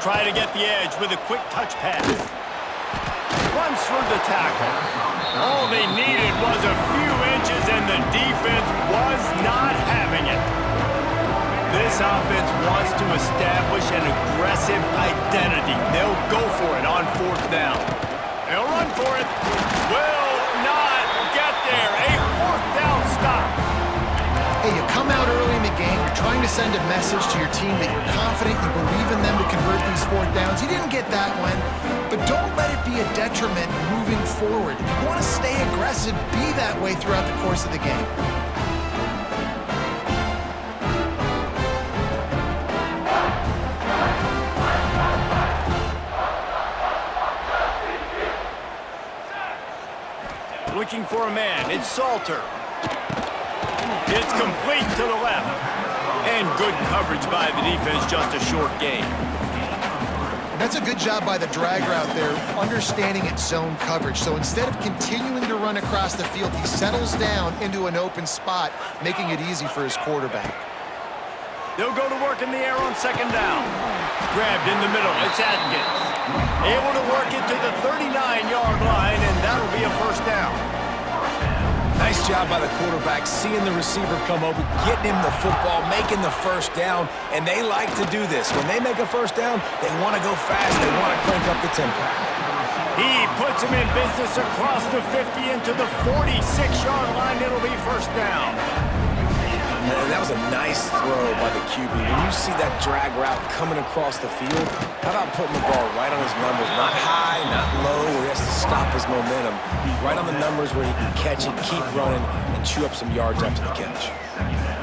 try to get the edge with a quick touch pass. Runs through the tackle. All they needed was a few inches, and the defense was not having it. This offense wants to establish an aggressive identity. They'll go for it on fourth down. They'll run for it. Will not get there. A fourth down stop. Hey, you come out early in the game, you're trying to send a message to your team that you're confident, you believe in them to convert these fourth downs. You didn't get that one, but don't let it be a detriment moving forward. If you want to stay aggressive, be that way throughout the course of the game. Looking for a man. It's Salter. It's complete to the left. And good coverage by the defense, just a short gain. That's a good job by the drag route there, understanding its zone coverage. So instead of continuing to run across the field, he settles down into an open spot, making it easy for his quarterback. They'll go to work in the air on second down. Grabbed in the middle. It's Atkins. Able to work it to the 39-yard line, and that'll be a first down. Nice job by the quarterback, seeing the receiver come over, getting him the football, making the first down, and they like to do this. When they make a first down, they want to go fast. They want to crank up the tempo. He puts him in business across the 50 into the 46-yard line. It'll be first down. And that was a nice throw by the QB. When you see that drag route coming across the field, how about putting the ball right on his numbers? Not high, not low, where he has to stop his momentum. Right on the numbers where he can catch it, keep running, and chew up some yards after the catch.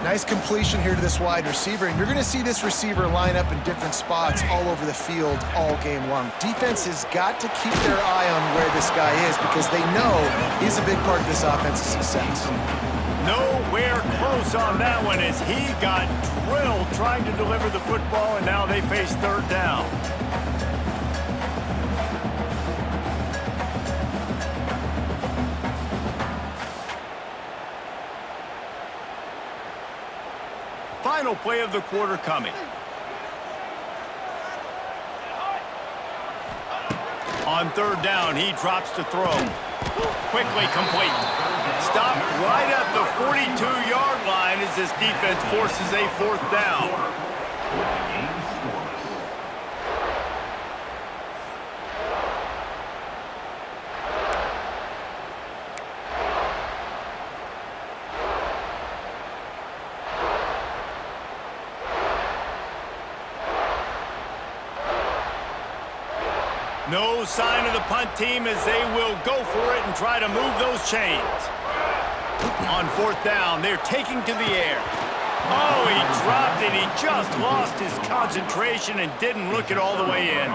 Nice completion here to this wide receiver, and you're going to see this receiver line up in different spots all over the field all game long. Defense has got to keep their eye on where this guy is because they know he's a big part of this offense's success. Nowhere close on that one as he got drilled trying to deliver the football, and now they face third down. Final play of the quarter coming. On third down, he drops to throw. Quickly complete. Stopped right at the 42-yard line as this defense forces a fourth down. No sign of the punt team as they will go for it and try to move those chains. On fourth down, they're taking to the air. Oh, he dropped it. He just lost his concentration and didn't look it all the way in.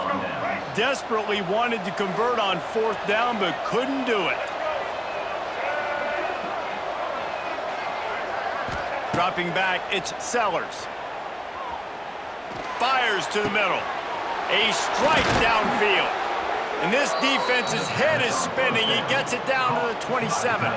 Desperately wanted to convert on fourth down, but couldn't do it. Dropping back, it's Sellers. Fires to the middle. A strike downfield. And this defense's head is spinning. He gets it down to the 27.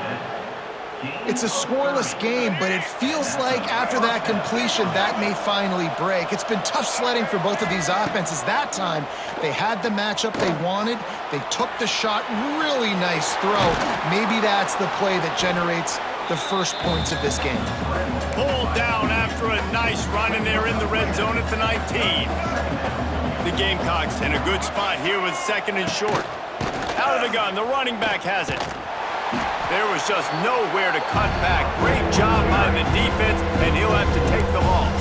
It's a scoreless game, but it feels like after that completion, that may finally break. It's been tough sledding for both of these offenses. That time, they had the matchup they wanted. They took the shot. Really nice throw. Maybe that's the play that generates the first points of this game. Pulled down after a nice run, and they're in the red zone at the 19. The Gamecocks in a good spot here with second and short. Out of the gun, the running back has it. There was just nowhere to cut back. Great job by the defense, and he'll have to take the loss.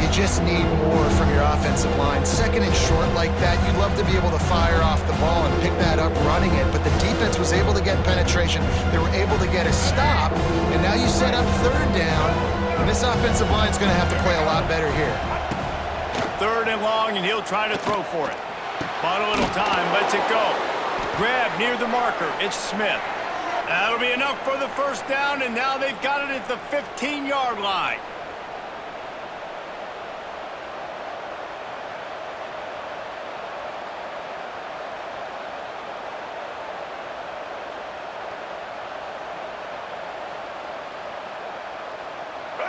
You just need more from your offensive line. Second and short like that, you'd love to be able to fire off the ball and pick that up running it, but the defense was able to get penetration. They were able to get a stop, and now you set up third down, and this offensive line's going to have to play a lot better here. Third and long, and he'll try to throw for it. Bought a little time, lets it go. Grab near the marker, it's Smith. That'll be enough for the first down, and now they've got it at the 15-yard line.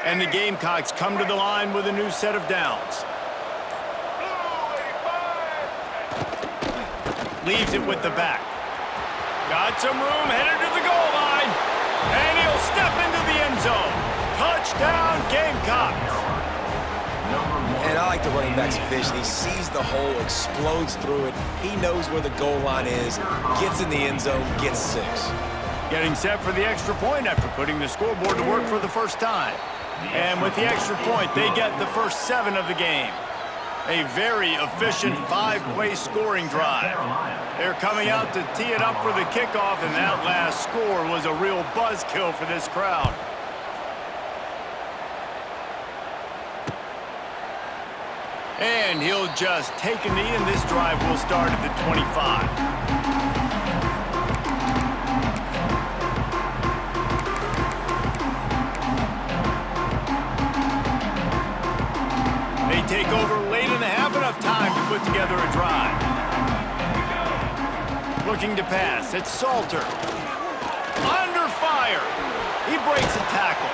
And the Gamecocks come to the line with a new set of downs. Leaves it with the back. Got some room, headed to the goal line. And he'll step into the end zone. Touchdown, Gamecocks. And I like the running back's vision. He sees the hole, explodes through it. He knows where the goal line is, gets in the end zone, gets 6. Getting set for the extra point after putting the scoreboard to work for the first time. And with the extra point, they get the first 7 of the game. A very efficient 5-play scoring drive. They're coming out to tee it up for the kickoff, and that last score was a real buzzkill for this crowd. And he'll just take a knee, and this drive will start at the 25. They take over late in the half, enough time to put together a drive. Looking to pass, it's Salter. Under fire. He breaks a tackle.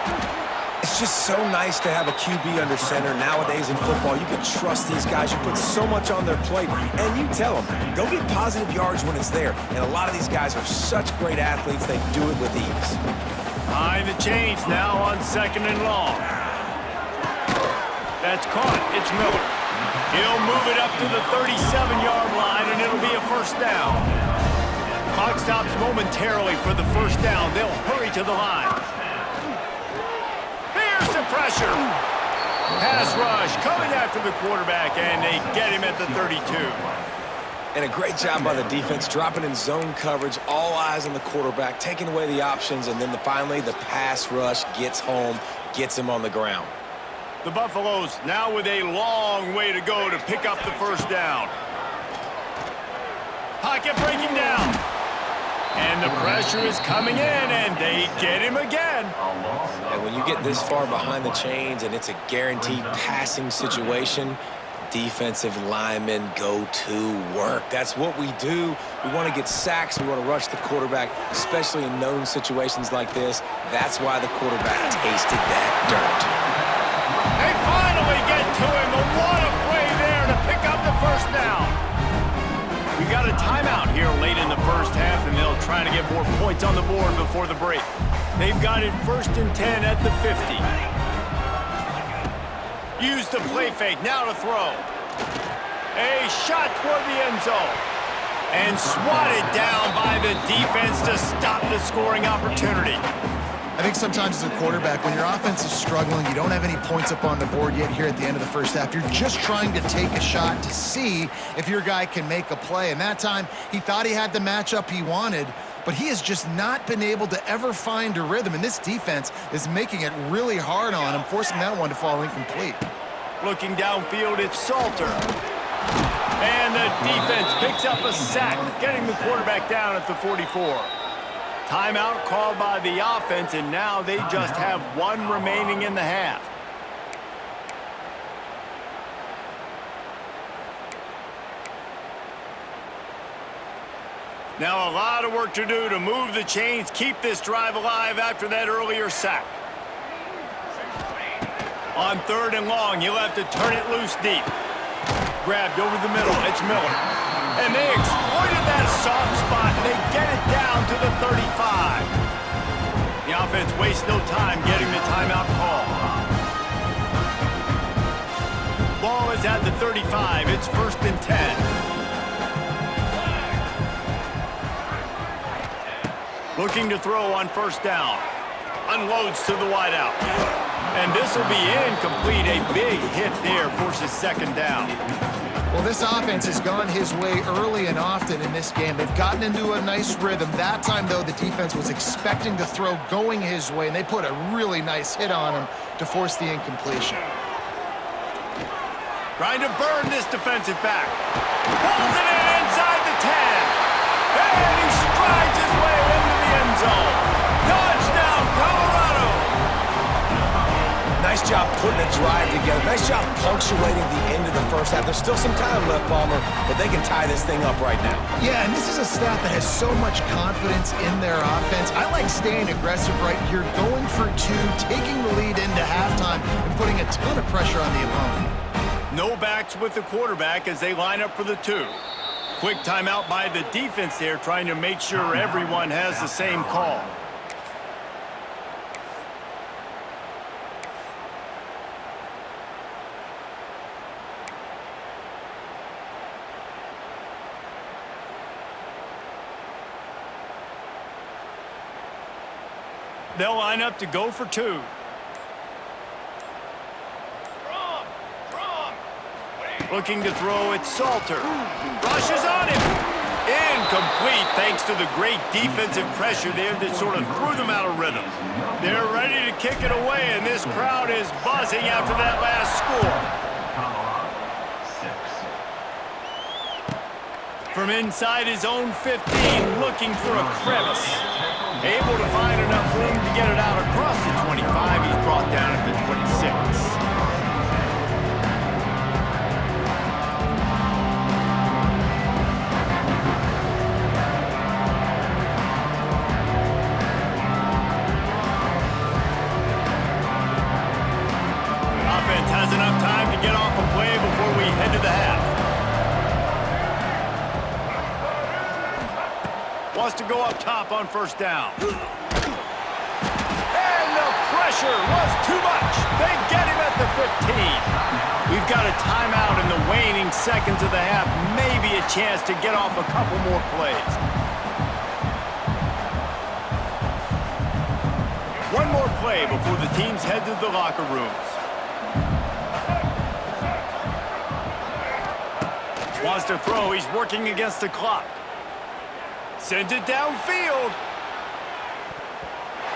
It's just so nice to have a QB under center. Nowadays in football, you can trust these guys. You put so much on their plate, and you tell them, go get positive yards when it's there. And a lot of these guys are such great athletes, they do it with ease. Behind the chains now on 2nd and long. That's caught. It's Miller. He'll move it up to the 37-yard line, and it'll be a first down. Clock stops momentarily for the first down. They'll hurry to the line. Here's the pressure. Pass rush coming after the quarterback, and they get him at the 32. And a great job by the defense, dropping in zone coverage, all eyes on the quarterback, taking away the options, and then finally the pass rush gets home, gets him on the ground. The Buffaloes now with a long way to go to pick up the first down. Pocket breaking down. And the pressure is coming in, and they get him again. And when you get this far behind the chains and it's a guaranteed passing situation, defensive linemen go to work. That's what we do. We want to get sacks. We want to rush the quarterback, especially in known situations like this. That's why the quarterback tasted that dirt. They finally get to him. And what a play there to pick up the first down. We got a timeout here late in the first half, and they'll try to get more points on the board before the break. They've got it 1st and 10 at the 50. Use the play fake, now to throw. A shot toward the end zone. And swatted down by the defense to stop the scoring opportunity. I think sometimes as a quarterback, when your offense is struggling, you don't have any points up on the board yet here at the end of the first half. You're just trying to take a shot to see if your guy can make a play. And that time, he thought he had the matchup he wanted, but he has just not been able to ever find a rhythm. And this defense is making it really hard on him, forcing that one to fall incomplete. Looking downfield, it's Salter. And the defense picks up a sack, getting the quarterback down at the 44. Timeout called by the offense, and now they just have 1 remaining in the half. Now a lot of work to do to move the chains, keep this drive alive after that earlier sack. On 3rd and long, you'll have to turn it loose deep. Grabbed over the middle, it's Miller. And they exploited that soft spot, and they get it down to the 35. The offense wastes no time getting the timeout call. Ball is at the 35. It's 1st and 10. Looking to throw on 1st down. Unloads to the wideout. And this will be incomplete. A big hit there forces 2nd down. Well, this offense has gone his way early and often in this game. They've gotten into a nice rhythm. That time, though, the defense was expecting the throw going his way, and they put a really nice hit on him to force the incompletion. Trying to burn this defensive back. Pulls it in inside the 10. And he strides his way into the end zone. Touchdown, Colorado! Nice job putting a drive together. Nice job punctuating the end of the first half. There's still some time left, Palmer, but they can tie this thing up right now. Yeah, and this is a staff that has so much confidence in their offense. I like staying aggressive right here, going for 2, taking the lead into halftime, and putting a ton of pressure on the opponent. No backs with the quarterback as they line up for the 2. quick timeout by the defense there, trying to make sure everyone has the same call. They'll line up to go for two. Looking to throw, it's Salter. Rushes on him. Incomplete thanks to the great defensive pressure there that sort of threw them out of rhythm. They're ready to kick it away, and this crowd is buzzing after that last score. From inside his own 15, looking for a crevice. Able to find enough room to get it out across the 25. He's brought down at the 26. Offense has enough time to get off a play before we head to the half. Wants to go up top on first down. And the pressure was too much. They get him at the 15. We've got a timeout in the waning seconds of the half. Maybe a chance to get off a couple more plays. One more play before the teams head to the locker rooms. Wants to throw. He's working against the clock. Sends it downfield.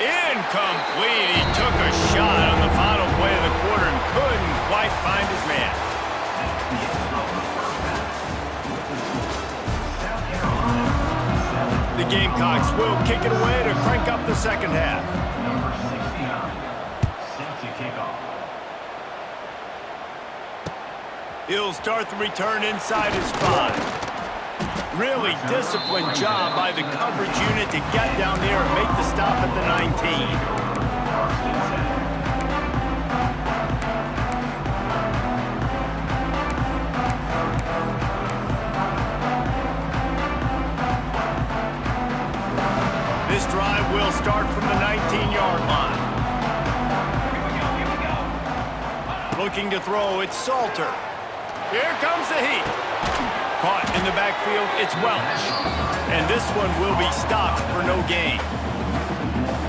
Incomplete. He took a shot on the final play of the quarter and couldn't quite find his man. The Gamecocks will kick it away to crank up the second half. He'll start the return inside his 5. Really disciplined job by the coverage unit to get down there and make the stop at the 19. This drive will start from the 19-yard line. Looking to throw, it's Salter. Here comes the heat. Caught in the backfield, it's Welch. And this one will be stopped for no gain.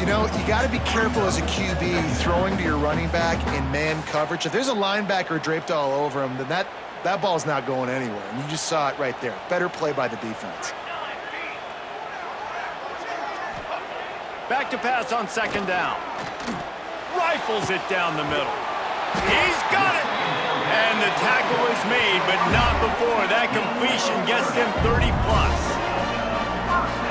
You know, you got to be careful as a QB throwing to your running back in man coverage. If there's a linebacker draped all over him, then that ball's not going anywhere. And you just saw it right there. Better play by the defense. Back to pass on second down. Rifles it down the middle. He's got it! And the tackle is made, but not before that completion gets them 30-plus.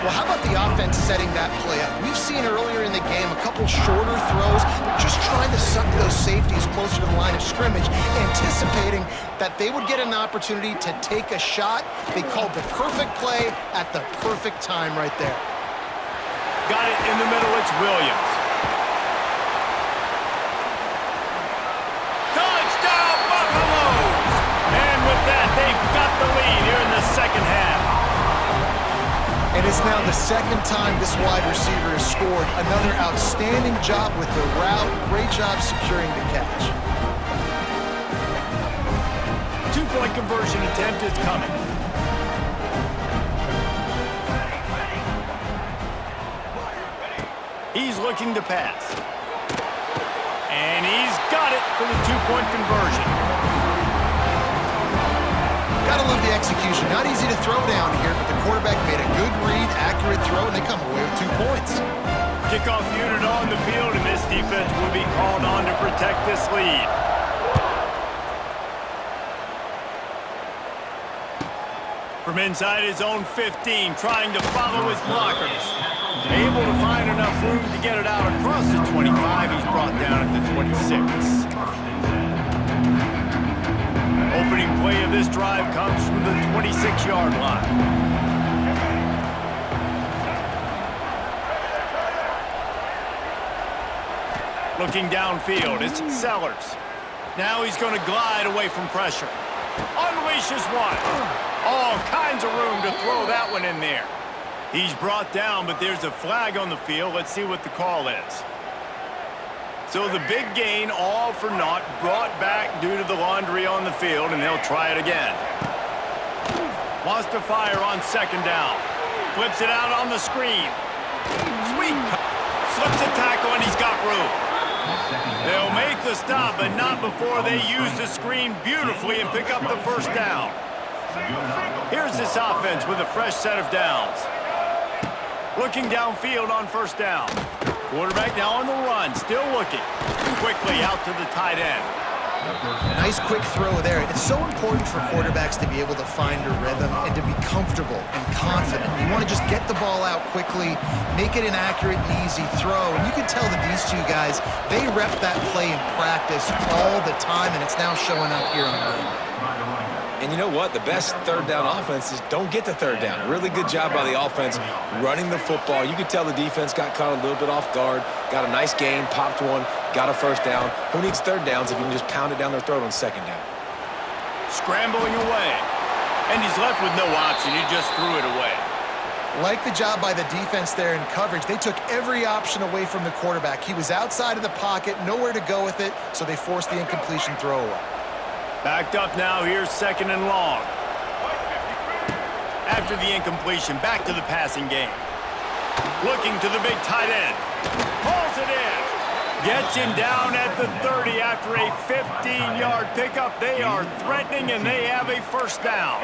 Well, how about the offense setting that play up? We've seen earlier in the game a couple shorter throws, just trying to suck those safeties closer to the line of scrimmage, anticipating that they would get an opportunity to take a shot. They called the perfect play at the perfect time right there. Got it in the middle, it's Williams. Touchdown, Buffaloes! And with that, they've got the lead here in the second half. And it's now the second time this wide receiver has scored. Another outstanding job with the route. Great job securing the catch. Two-point conversion attempt is coming. He's looking to pass. And he's got it for the two-point conversion. Gotta love the execution. Not easy to throw down here, but the quarterback made a good read, accurate throw, and they come away with 2 points. Kickoff unit on the field, and this defense will be called on to protect this lead. From inside his own 15, trying to follow his blockers. Able to find enough room to get it out across the 25. He's brought down at the 26. Opening play of this drive comes from the 26-yard line. Looking downfield, it's Sellers. Now he's going to glide away from pressure. Unleashes one. All kinds of room to throw that one in there. He's brought down, but there's a flag on the field. Let's see what the call is. So the big gain, all for naught, brought back due to the laundry on the field, and they'll try it again. Wants to fire on second down. Flips it out on the screen. Sweet. Slips a tackle, and he's got room. They'll make the stop, but not before they use the screen beautifully and pick up the first down. Here's this offense with a fresh set of downs. Looking downfield on first down. Quarterback now on the run, still looking. Quickly out to the tight end. Nice quick throw there. It's so important for quarterbacks to be able to find a rhythm and to be comfortable and confident. You want to just get the ball out quickly, make it an accurate and easy throw. And you can tell that these two guys, they rep that play in practice all the time, and it's now showing up here on Monday. And you know what? The best third down offenses don't get to third down. Really good job by the offense running the football. You could tell the defense got caught a little bit off guard, got a nice gain, popped one, got a first down. Who needs third downs if you can just pound it down their throat on second down? Scrambling away. And he's left with no option. He just threw it away. Like the job by the defense there in coverage. They took every option away from the quarterback. He was outside of the pocket, nowhere to go with it, so they forced the incompletion throw away. Backed up now, here's second and long. After the incompletion, back to the passing game. Looking to the big tight end. Pulls it in. Gets him down at the 30 after a 15-yard pickup. They are threatening, and they have a first down.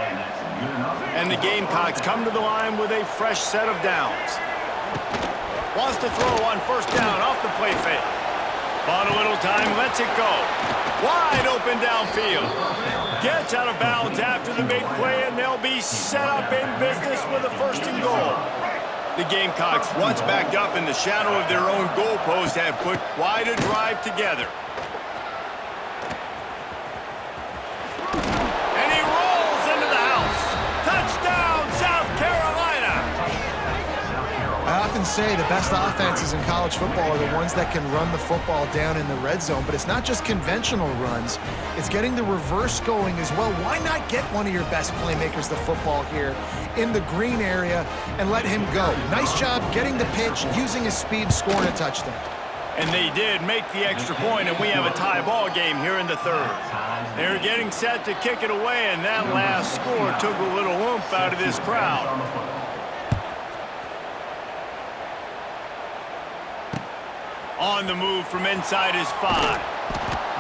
And the Gamecocks come to the line with a fresh set of downs. Wants to throw on first down off the play fake. Bought a little time, lets it go. Wide open downfield. Gets out of bounds after the big play, and they'll be set up in business with a first and goal. The Gamecocks, once backed up in the shadow of their own goalpost, have put quite a drive together. And he rolls into the house. Touchdown, South Carolina! I often say the best offenses in college football are the ones that can run the football down in the red zone, but it's not just conventional runs. It's getting the reverse going as well. Why not get one of your best playmakers the football here in the green area and let him go? Nice job getting the pitch, using his speed, scoring a touchdown. And they did make the extra point, and we have a tie ball game here in the third. They're getting set to kick it away, and that last score took a little oomph out of this crowd. On the move from inside his 5.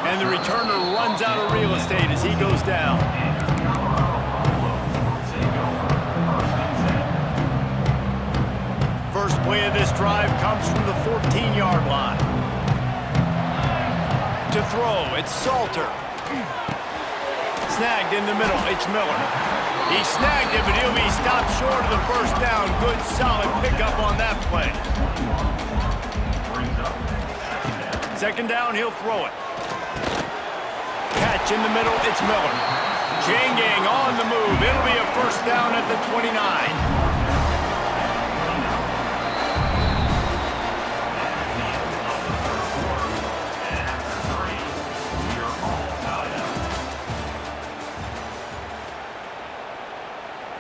And the returner runs out of real estate as he goes down. First play of this drive comes from the 14-yard line. To throw, it's Salter. Snagged in the middle, it's Miller. He snagged it, but he'll be stopped short of the first down. Good, solid pickup on that play. Second down, he'll throw it. Catch in the middle, it's Miller. Chain gang on the move. It'll be a first down at the 29.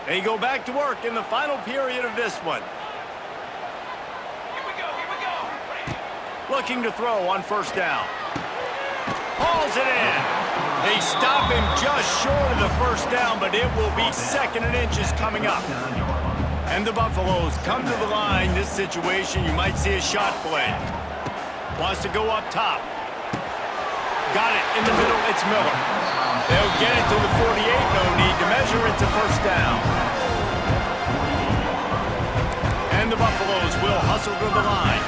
They go back to work in the final period of this one. Looking to throw on first down. Hauls it in. They stop him just short of the first down, but it will be second and inches coming up. And the Buffaloes come to the line. This situation, you might see a shot play. Wants to go up top. Got it in the middle, it's Miller. They'll get it to the 48, no need to measure. It's a first down. And the Buffaloes will hustle to the line.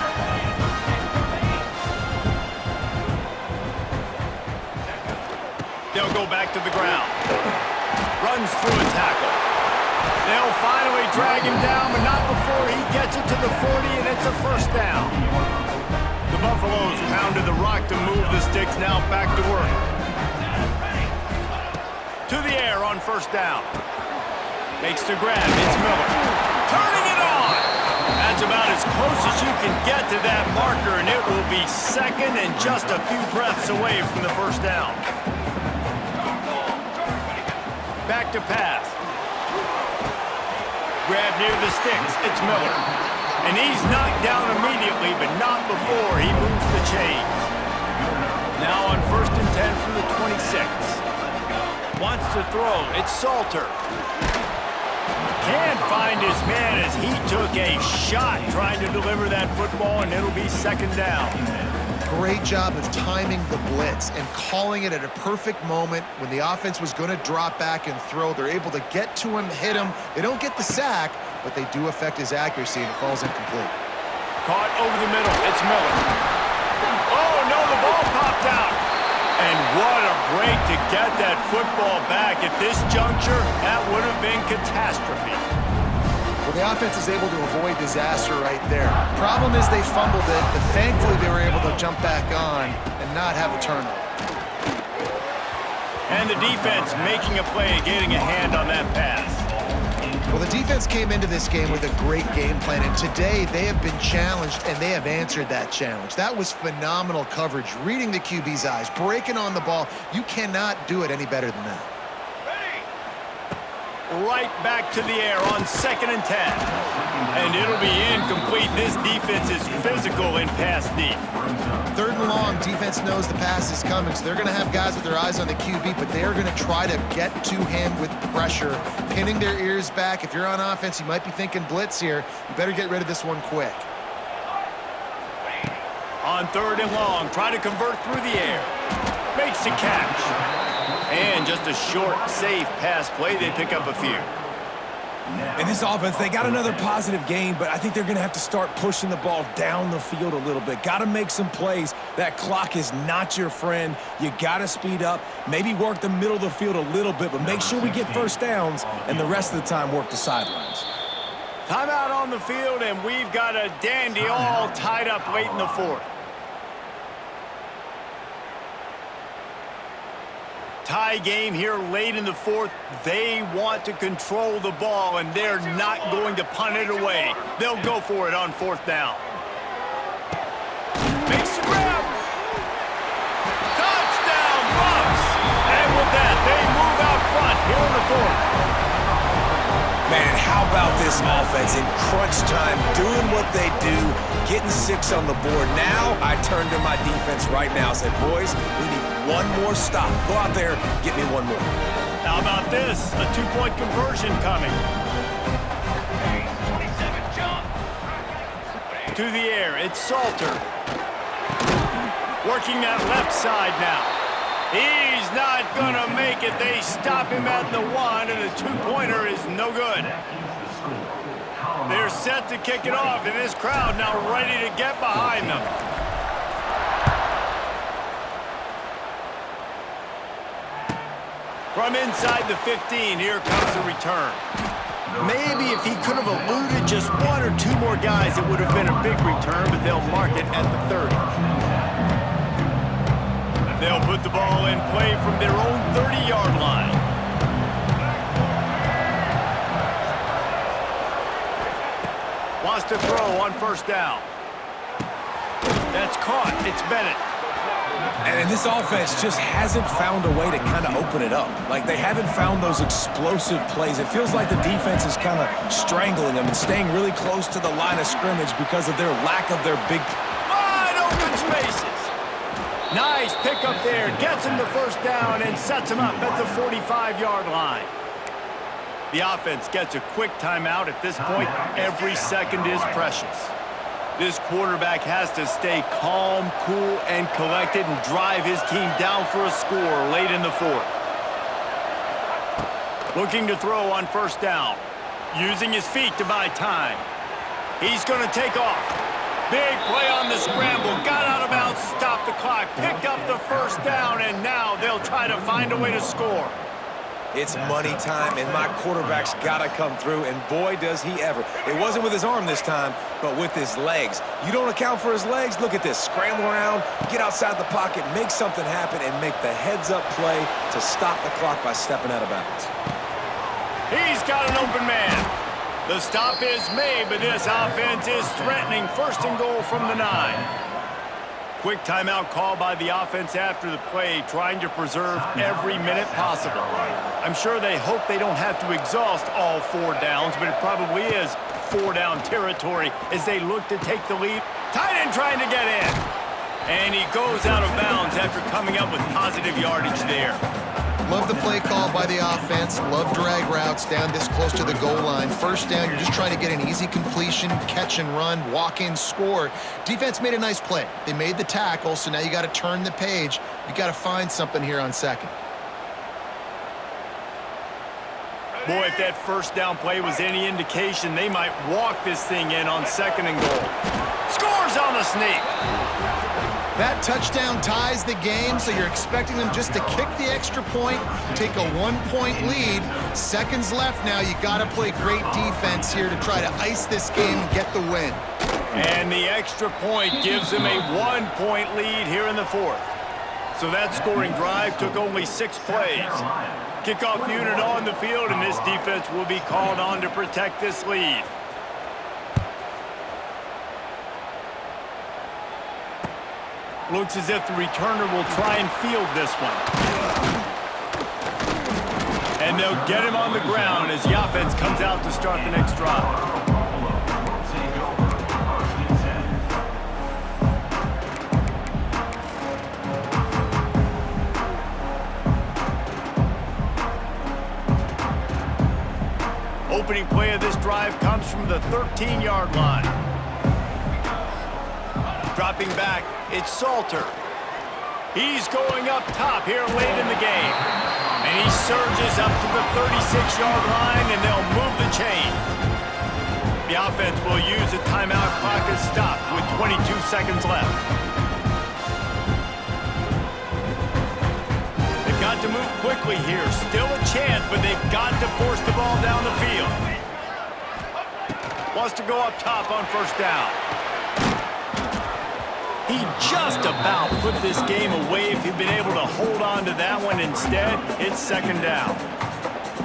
They'll go back to the ground. Runs through a tackle. They'll finally drag him down, but not before he gets it to the 40, and it's a first down. The Buffaloes pounded the rock to move the sticks, now back to work. To the air on first down. Makes the grab, it's Miller. Turning it on! That's about as close as you can get to that marker, and it will be second and just a few breaths away from the first down. Back to pass. grab near the sticks. It's Miller. And he's knocked down immediately, but not before he moves the chains. Now on 1st and 10 from the 26. Wants to throw. It's Salter. Can't find his man as he took a shot trying to deliver that football, and it'll be 2nd down. Great job of timing the blitz and calling it at a perfect moment when the offense was going to drop back and throw. They're able to get to him, hit him. They don't get the sack, but they do affect his accuracy, and it falls incomplete. Caught over the middle. It's Miller. Oh, no, the ball popped out. And what a break to get that football back. At this juncture, that would have been catastrophe. Well, the offense is able to avoid disaster right there. Problem is they fumbled it, but thankfully they were able to jump back on and not have a turnover. And the defense making a play, getting a hand on that pass. Well, the defense came into this game with a great game plan, and today they have been challenged, and they have answered that challenge. That was phenomenal coverage, reading the QB's eyes, breaking on the ball. You cannot do it any better than that. Right back to the air on 2nd and 10. And it'll be incomplete. This defense is physical in pass deep. 3rd and long, defense knows the pass is coming, so they're going to have guys with their eyes on the QB, but they are going to try to get to him with pressure, pinning their ears back. If you're on offense, you might be thinking blitz here. You better get rid of this one quick. On 3rd and long, try to convert through the air. Makes the catch. And just a short, safe pass play. They pick up a few. In this offense, they got another positive game, but I think they're going to have to start pushing the ball down the field a little bit. Got to make some plays. That clock is not your friend. You got to speed up, maybe work the middle of the field a little bit, but make sure we get 1st downs, and the rest of the time work the sidelines. Timeout on the field, and we've got a dandy all tied up late in the 4th. Tie game here late in the 4th. They want to control the ball, and they're not going to punt it away. They'll go for it on 4th down. Makes the grab. Touchdown, Bucks! And with that, they move out front here in the 4th. Man, how about this offense in crunch time, doing what they do, getting 6 on the board. Now I turn to my defense right now and say, boys, we need one more stop. Go out there, get me one more. How about this? A 2-point conversion coming. To the air, it's Salter. Working that left side now. He's not going to make it. They stop him at the 1, and the 2-pointer is no good. They're set to kick it off, and this crowd now ready to get behind them. From inside the 15, here comes the return. Maybe if he could have eluded just 1 or 2 more guys, it would have been a big return, but they'll mark it at the 30. They'll put the ball in play from their own 30-yard line. Wants to throw on 1st down. That's caught. It's Bennett. And this offense just hasn't found a way to kind of open it up. Like, they haven't found those explosive plays. It feels like the defense is kind of strangling them and staying really close to the line of scrimmage because of their lack of their big... Wide open spaces. Nice pickup there. Gets him the 1st down and sets him up at the 45-yard line. The offense gets a quick timeout at this point. Every second is precious. This quarterback has to stay calm, cool, and collected and drive his team down for a score late in the 4th. Looking to throw on 1st down. Using his feet to buy time. He's going to take off. Big play on the scramble. Got out of bounds, stopped the clock, picked up the 1st down, and now they'll try to find a way to score. It's money time, and my quarterback's got to come through, and boy, does he ever. It wasn't with his arm this time, but with his legs. You don't account for his legs? Look at this. Scramble around, get outside the pocket, make something happen, and make the heads-up play to stop the clock by stepping out of bounds. He's got an open man. The stop is made, but this offense is threatening 1st and goal from the 9. Quick timeout call by the offense after the play, trying to preserve every minute possible. I'm sure they hope they don't have to exhaust all 4 downs, but it probably is 4-down territory as they look to take the lead. Tight end trying to get in. And he goes out of bounds after coming up with positive yardage there. Love the play call by the offense. Love drag routes down this close to the goal line. First down, you're just trying to get an easy completion, catch and run, walk in, score. Defense made a nice play. They made the tackle, so now you got to turn the page. You got to find something here on second. Boy, if that first down play was any indication, they might walk this thing in on second and goal. Scores on the sneak. That touchdown ties the game, so you're expecting them just to kick the extra point, take a 1-point lead. Seconds left now. You got to play great defense here to try to ice this game and get the win. And the extra point gives them a 1-point lead here in the 4th. So that scoring drive took only 6 plays. Kickoff unit on the field, and this defense will be called on to protect this lead. Looks as if the returner will try and field this one. And they'll get him on the ground as the offense comes out to start the next drive. Opening play of this drive comes from the 13-yard line. Dropping back, it's Salter. He's going up top here late in the game. And he surges up to the 36-yard line, and they'll move the chain. The offense will use a timeout clock as stopped with 22 seconds left. They've got to move quickly here. Still a chance, but they've got to force the ball down the field. Wants to go up top on first down. He just about put this game away if he'd been able to hold on to that one. Instead, it's second down.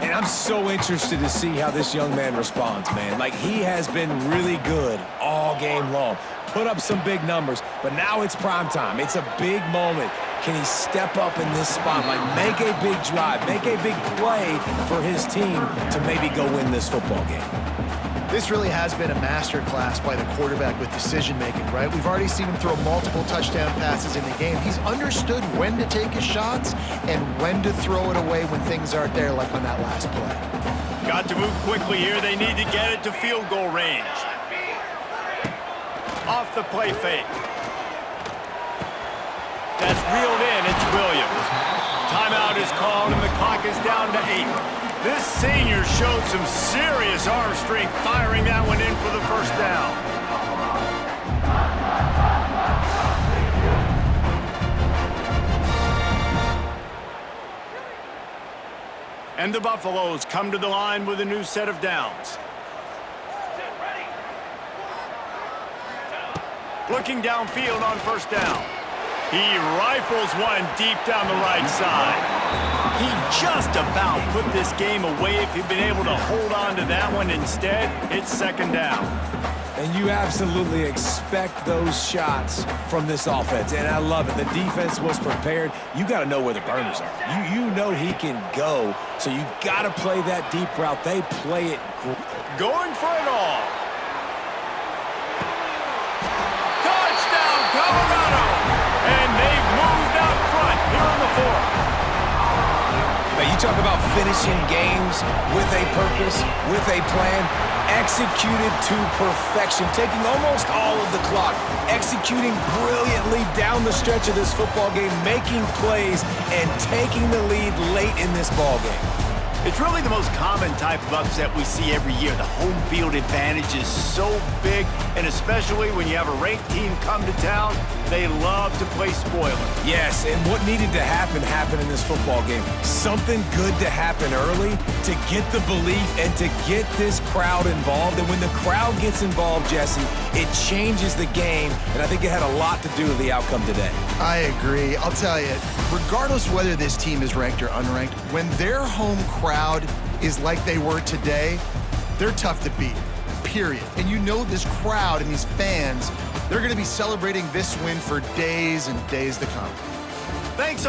And I'm so interested to see how this young man responds, man. Like, he has been really good all game long. Put up some big numbers, but now it's prime time. It's a big moment. Can he step up in this spotlight, make a big drive, make a big play for his team to maybe go win this football game? This really has been a master class by the quarterback with decision-making, right? We've already seen him throw multiple touchdown passes in the game. He's understood when to take his shots and when to throw it away when things aren't there, like on that last play. Got to move quickly here. They need to get it to field goal range. Off the play fake. That's reeled in. It's Williams. Timeout is called, and the clock is down to 8. This senior showed some serious arm strength firing that one in for the first down. And the Buffaloes come to the line with a new set of downs. Looking downfield on first down. He rifles one deep down the right side. He just about put this game away if he'd been able to hold on to that one. Instead, it's second down. And you absolutely expect those shots from this offense, and I love it. The defense was prepared. You got to know where the burners are. You know he can go, so you got to play that deep route. They play it great. Going for it all. Touchdown, Colorado! And they've moved out front here in the 4th. Now, you talk about finishing games with a purpose, with a plan, executed to perfection, taking almost all of the clock, executing brilliantly down the stretch of this football game, making plays, and taking the lead late in this ball game. It's really the most common type of upset we see every year. The home field advantage is so big, and especially when you have a ranked team come to town, they love to play spoiler. Yes, and what needed to happen happened in this football game. Something good to happen early to get the belief and to get this crowd involved. And when the crowd gets involved, Jesse, it changes the game, and I think it had a lot to do with the outcome today. I agree. I'll tell you, regardless whether this team is ranked or unranked, when their home crowd is like they were today, they're tough to beat, period. And you know this crowd and these fans They're going to be celebrating this win for days and days to come. Thanks